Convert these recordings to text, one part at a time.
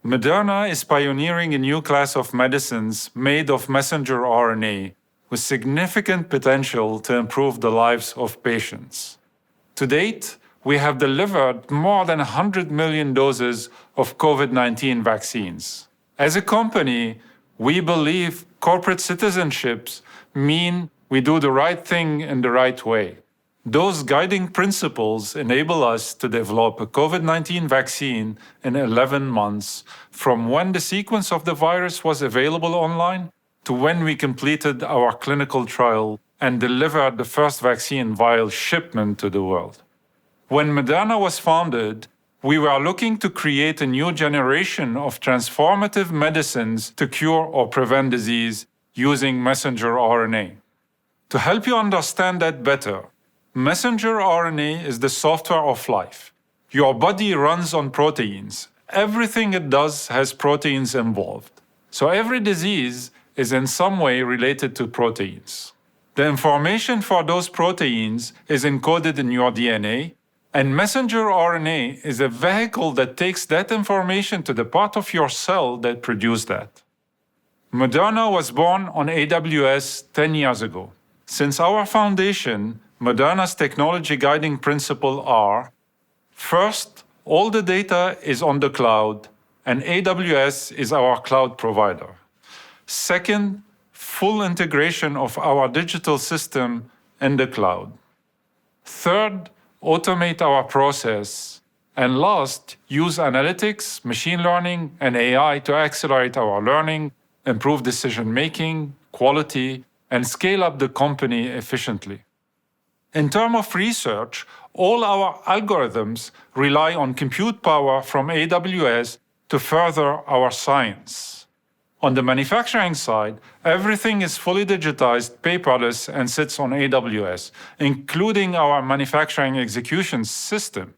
Moderna is pioneering a new class of medicines made of messenger RNA with significant potential to improve the lives of patients. To date, we have delivered more than 100 million doses of COVID-19 vaccines. As a company, we believe corporate citizenships mean we do the right thing in the right way. Those guiding principles enable us to develop a COVID-19 vaccine in 11 months from when the sequence of the virus was available online to when we completed our clinical trial and delivered the first vaccine vial shipment to the world. When Moderna was founded, we were looking to create a new generation of transformative medicines to cure or prevent disease using messenger RNA. To help you understand that better, messenger RNA is the software of life. Your body runs on proteins. Everything it does has proteins involved. So every disease is in some way related to proteins. The information for those proteins is encoded in your DNA, and messenger RNA is a vehicle that takes that information to the part of your cell that produces that. Moderna was born on AWS 10 years ago. Since our foundation, Moderna's technology guiding principles are: first, all the data is on the cloud, and AWS is our cloud provider. Second, full integration of our digital system in the cloud. Third, automate our process. And last, use analytics, machine learning, and AI to accelerate our learning, improve decision-making, quality, and scale up the company efficiently. In terms of research, all our algorithms rely on compute power from AWS to further our science. On the manufacturing side, everything is fully digitized, paperless, and sits on AWS, including our manufacturing execution system.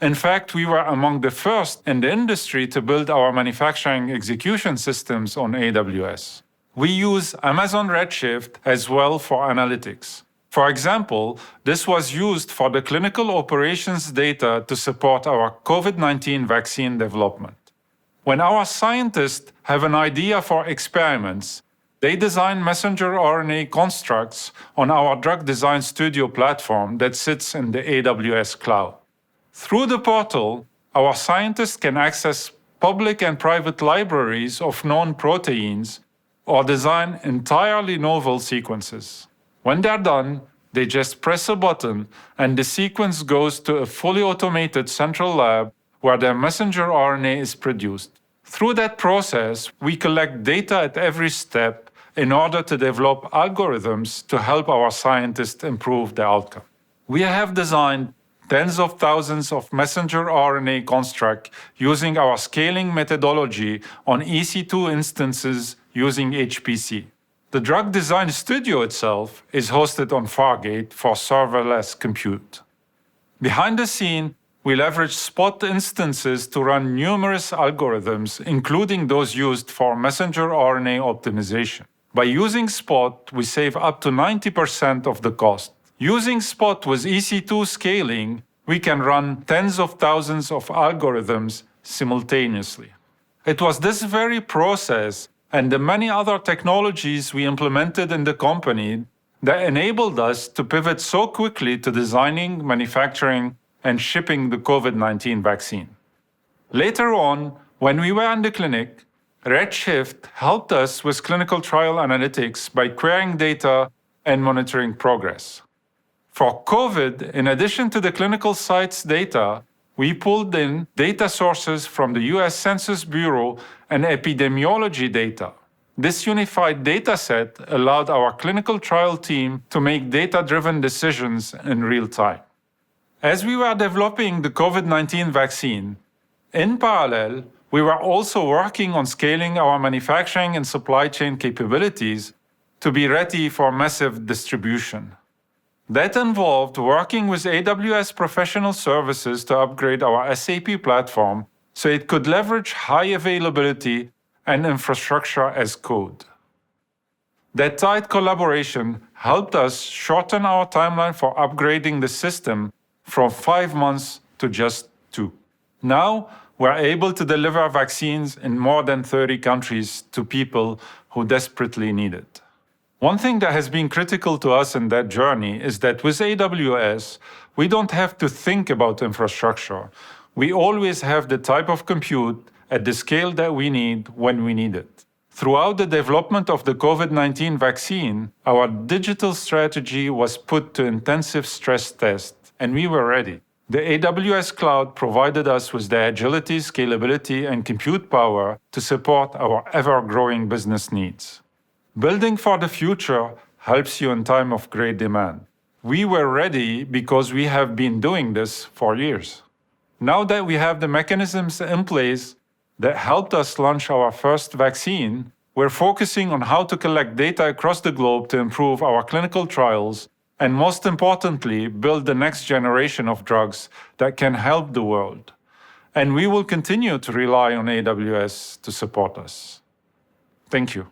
In fact, we were among the first in the industry to build our manufacturing execution systems on AWS. We use Amazon Redshift as well for analytics. For example, this was used for the clinical operations data to support our COVID-19 vaccine development. When our scientists have an idea for experiments, they design messenger RNA constructs on our Drug Design Studio platform that sits in the AWS cloud. Through the portal, our scientists can access public and private libraries of known proteins or design entirely novel sequences. When they're done, they just press a button and the sequence goes to a fully automated central lab where their messenger RNA is produced. Through that process, we collect data at every step in order to develop algorithms to help our scientists improve the outcome. We have designed tens of thousands of messenger RNA constructs using our scaling methodology on EC2 instances using HPC. The Drug Design Studio itself is hosted on Fargate for serverless compute. Behind the scene, we leverage Spot instances to run numerous algorithms, including those used for messenger RNA optimization. By using Spot, we save up to 90% of the cost. Using Spot with EC2 scaling, we can run tens of thousands of algorithms simultaneously. It was this very process and the many other technologies we implemented in the company that enabled us to pivot so quickly to designing, manufacturing, and shipping the COVID-19 vaccine. Later on, when we were in the clinic, Redshift helped us with clinical trial analytics by querying data and monitoring progress. For COVID, in addition to the clinical sites data, we pulled in data sources from the US Census Bureau and epidemiology data. This unified data set allowed our clinical trial team to make data-driven decisions in real time. As we were developing the COVID-19 vaccine, in parallel, we were also working on scaling our manufacturing and supply chain capabilities to be ready for massive distribution. That involved working with AWS Professional Services to upgrade our SAP platform so it could leverage high availability and infrastructure as code. That tight collaboration helped us shorten our timeline for upgrading the system from 5 months to just 2. Now, we're able to deliver vaccines in more than 30 countries to people who desperately need it. One thing that has been critical to us in that journey is that with AWS, we don't have to think about infrastructure. We always have the type of compute at the scale that we need when we need it. Throughout the development of the COVID-19 vaccine, our digital strategy was put to intensive stress test, and we were ready. The AWS cloud provided us with the agility, scalability, and compute power to support our ever-growing business needs. Building for the future helps you in time of great demand. We were ready because we have been doing this for years. Now that we have the mechanisms in place that helped us launch our first vaccine, we're focusing on how to collect data across the globe to improve our clinical trials and, most importantly, build the next generation of drugs that can help the world. And we will continue to rely on AWS to support us. Thank you.